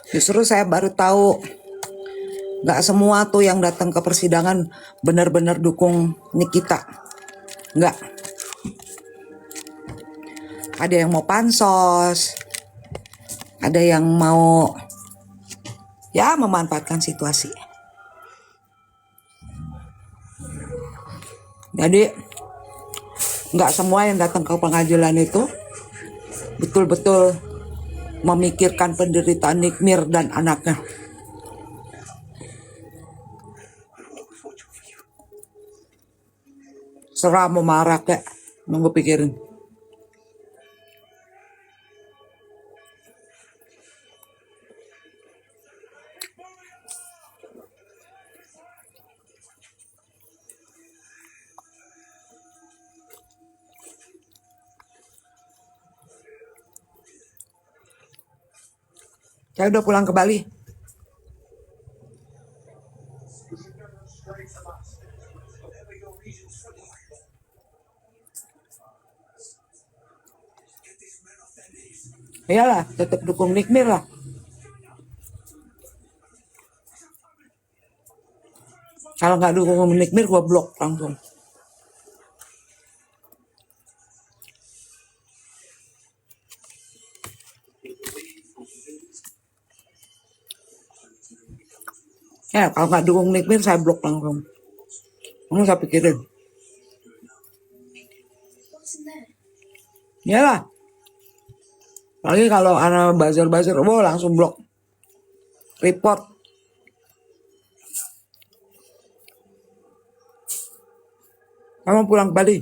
Justru saya baru tahu nggak semua tuh yang datang ke persidangan benar-benar dukung Nikita. Nggak. Ada yang mau pansos, ada yang mau ya memanfaatkan situasi. Jadi nggak semua yang datang ke pengadilan itu betul-betul memikirkan penderitaan Nikmir dan anaknya. Serah mau marah kayak nunggu pikirin. Saya udah pulang ke Bali. Iyalah, tetap dukung Nikmir lah. Kalau nggak dukung Nikmir, gue blok langsung. Ya, kalau nggak dukung Nikmir, saya blok langsung. Kamu saya pikirin. Iyalah. Lagi kalau anak buzzer-buzzer, langsung blok. Report. Kamu pulang ke Bali.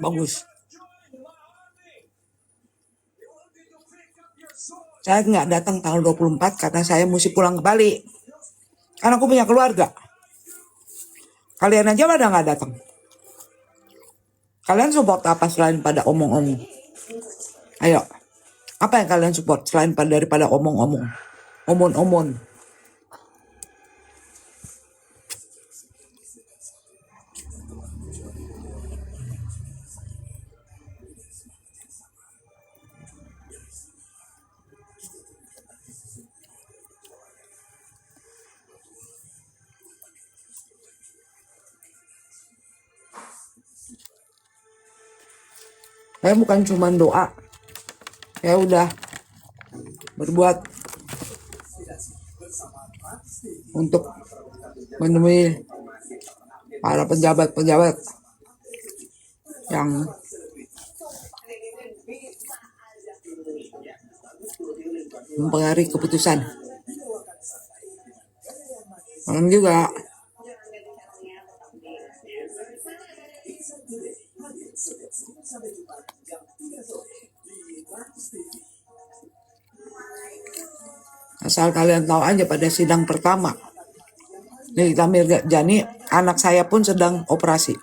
Bagus. Saya nggak datang tanggal 24 karena saya mesti pulang ke Bali. Karena aku punya keluarga. Kalian aja pada nggak datang. Kalian support apa selain pada omong-omong? Ayo, apa yang kalian support selain daripada omong-omong? Omon-omon. Saya bukan cuma doa. Ya udah berbuat untuk menemui para pejabat-pejabat yang mempengaruhi keputusan. Malam juga asal kalian tahu aja pada sidang pertama Nikita Mirzani, anak saya pun sedang operasi.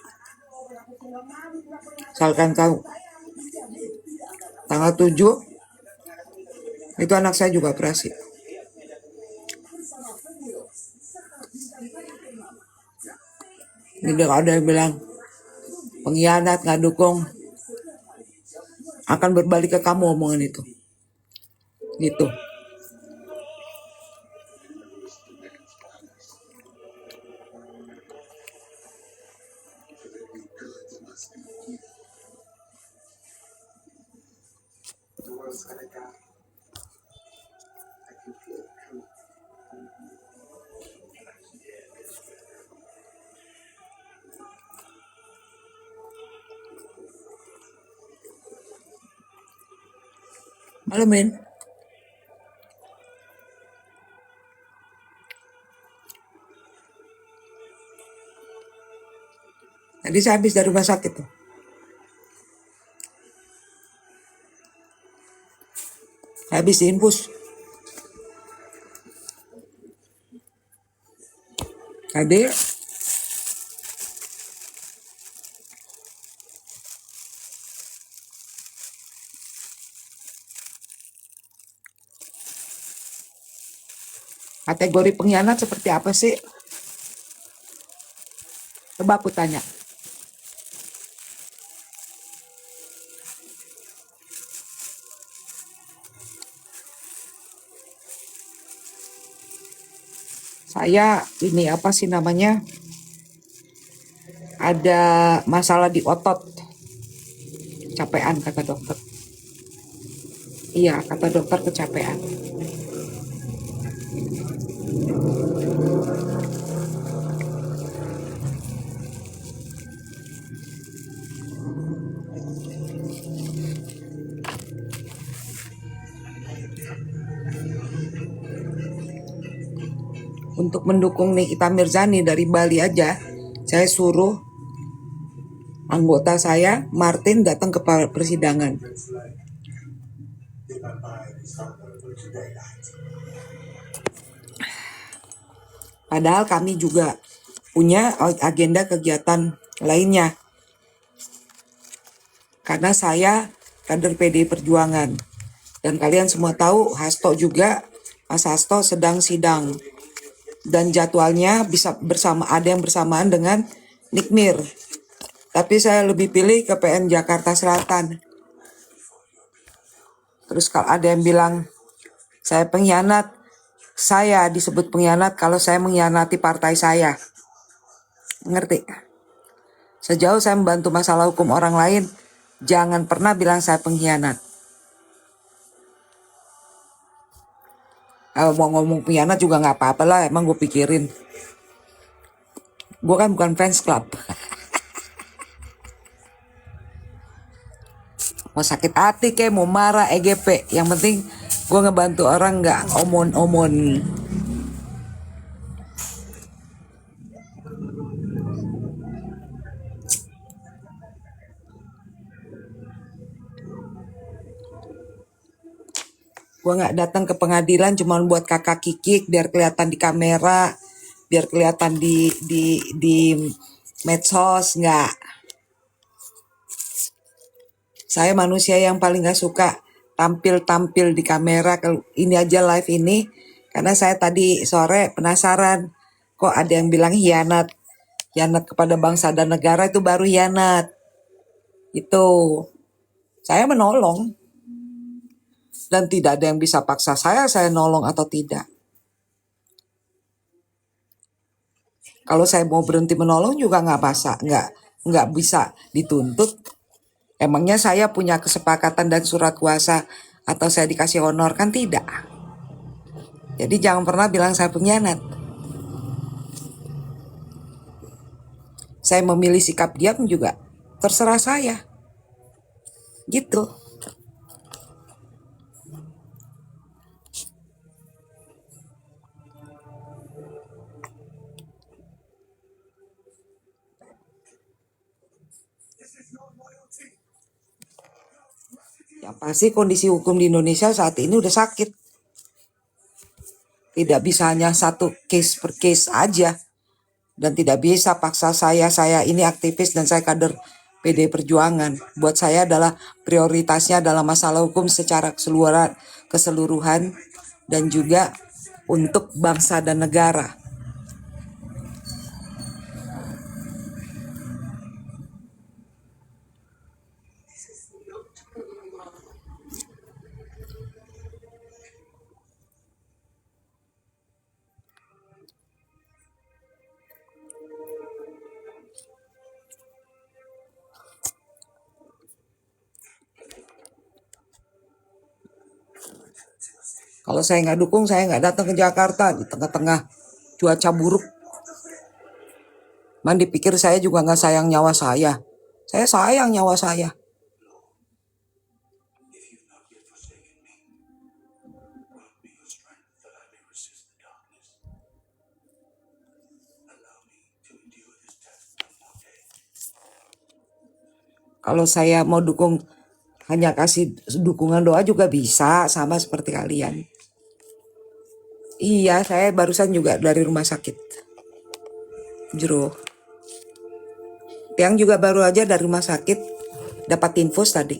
Asal kalian tahu, tanggal 7 itu anak saya juga operasi. Jadi kalau ada yang bilang pengkhianat, nggak dukung, akan berbalik ke kamu omongan itu. Gitu. Halo Min. Tadi saya habis dari rumah sakit tuh. Saya habis diinfus. Tadi Kategori pengkhianat seperti apa sih? Coba aku tanya. Saya ini apa sih namanya? Ada masalah di otot. Kecapean kata dokter. Iya, kata dokter kecapean. Untuk mendukung Nikita Mirzani dari Bali aja, saya suruh anggota saya, Martin, datang ke persidangan. Padahal kami juga punya agenda kegiatan lainnya. Karena saya kader PDI Perjuangan. Dan kalian semua tahu Hasto juga, Mas Hasto sedang sidang. Dan jadwalnya bisa ada yang bersamaan dengan Nikmir. Tapi saya lebih pilih ke PN Jakarta Selatan. Terus kalau ada yang bilang saya pengkhianat, saya disebut pengkhianat kalau saya mengkhianati partai saya. Ngerti? Sejauh saya membantu masalah hukum orang lain, jangan pernah bilang saya pengkhianat. Kalau mau ngomong pengkhianat juga gak apa-apa lah, emang gue pikirin. Gue kan bukan fans club. Mau sakit hati kayak mau marah, EGP. Yang penting gue ngebantu orang gak omon-omon. Gue gak datang ke pengadilan cuma buat kakak kikik biar kelihatan di kamera, biar kelihatan di medsos, nggak. Saya manusia yang paling gak suka tampil-tampil di kamera. Ini aja live ini, karena saya tadi sore penasaran, kok ada yang bilang hianat kepada bangsa dan negara itu baru hianat. Itu saya menolong. Dan tidak ada yang bisa paksa saya nolong atau tidak. Kalau saya mau berhenti menolong juga nggak bisa dituntut. Emangnya saya punya kesepakatan dan surat kuasa atau saya dikasih honor? Kan tidak. Jadi jangan pernah bilang saya pengkhianat. Saya memilih sikap diam juga terserah saya. Gitu. Yang pasti kondisi hukum di Indonesia saat ini udah sakit. Tidak bisa hanya satu case per case aja. Dan tidak bisa paksa saya ini aktivis dan saya kader PDI Perjuangan. Buat saya adalah prioritasnya adalah masalah hukum secara keseluruhan dan juga untuk bangsa dan negara. Kalau saya nggak dukung, saya nggak datang ke Jakarta di tengah-tengah cuaca buruk. Man dipikir saya juga nggak sayang nyawa saya. Saya sayang nyawa saya. Kalau saya mau dukung, hanya kasih dukungan doa juga bisa, sama seperti kalian. Iya, saya barusan juga dari rumah sakit. Jero. Tiang juga baru aja dari rumah sakit, dapat infus tadi.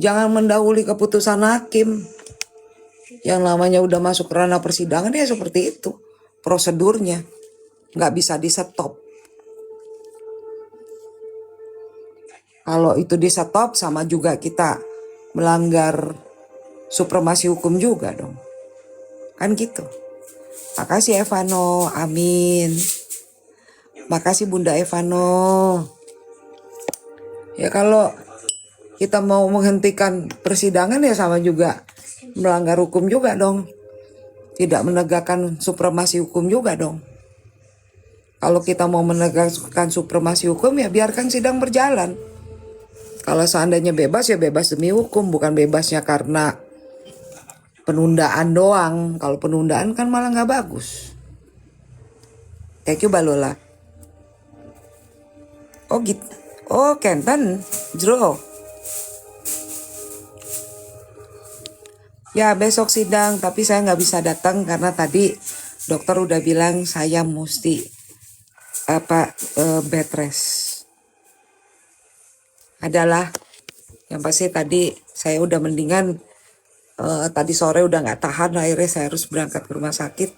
Jangan mendahului keputusan hakim. Yang namanya udah masuk ranah persidangan ya seperti itu. Prosedurnya. Nggak bisa di-stop. Kalau itu di-stop sama juga kita melanggar supremasi hukum juga dong. Kan gitu. Makasih Evano, amin. Makasih Bunda Evano. Ya kalau kita mau menghentikan persidangan ya sama juga melanggar hukum juga dong. Tidak menegakkan supremasi hukum juga dong. Kalau kita mau menegakkan supremasi hukum ya biarkan sidang berjalan. Kalau seandainya bebas ya bebas demi hukum, bukan bebasnya karena penundaan doang. Kalau penundaan kan malah nggak bagus. Thank you Balola. Oh gitu. Oh Kenten, Jro. Ya besok sidang, tapi saya nggak bisa datang karena tadi dokter udah bilang saya mesti bed rest. Adalah yang pasti tadi saya udah mendingan. Tadi sore udah nggak tahan, akhirnya saya harus berangkat ke rumah sakit.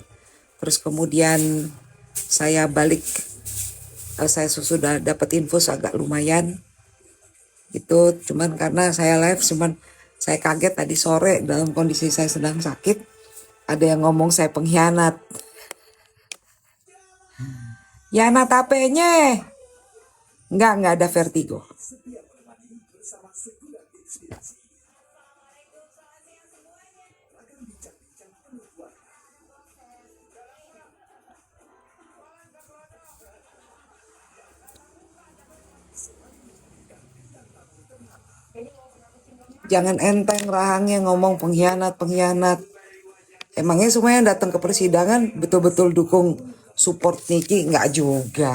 Terus kemudian saya balik, saya sudah dapat infus agak lumayan. Itu cuman karena saya live, cuman saya kaget tadi sore dalam kondisi saya sedang sakit. Ada yang ngomong saya pengkhianat. Ya anak tapenya. Enggak ada vertigo. Jangan enteng rahangnya ngomong pengkhianat. Emangnya semua yang datang ke persidangan betul-betul dukung support Niki? Nggak juga.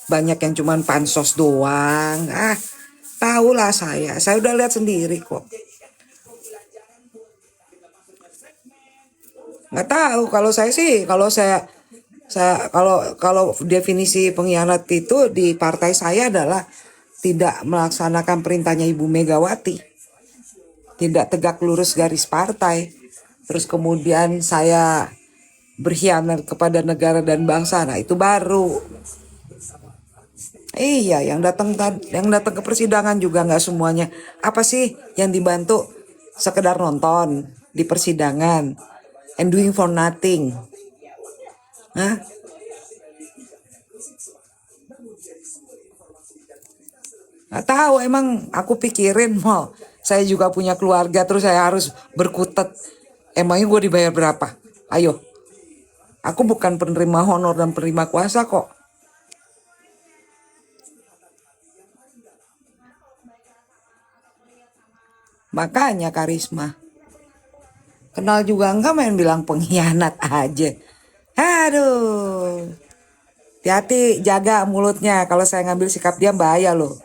Banyak yang cuman pansos doang. Tahulah saya udah lihat sendiri kok. Nggak tahu kalau saya sih, kalau definisi pengkhianat itu di partai saya adalah tidak melaksanakan perintahnya Ibu Megawati, tidak tegak lurus garis partai, terus kemudian saya berkhianat kepada negara dan bangsa. Nah itu baru. Iya, yang datang ke persidangan juga nggak semuanya. Apa sih yang dibantu? Sekedar nonton di persidangan and doing for nothing. Hah? Nggak tahu, emang aku pikirin mau saya juga punya keluarga terus saya harus berkutat. Emangnya gue dibayar berapa? Ayo, aku bukan penerima honor dan penerima kuasa kok. Makanya Karisma. Kenal juga enggak main bilang pengkhianat aja. Aduh. Hati-hati jaga mulutnya. Kalau saya ngambil sikap diam bahaya loh.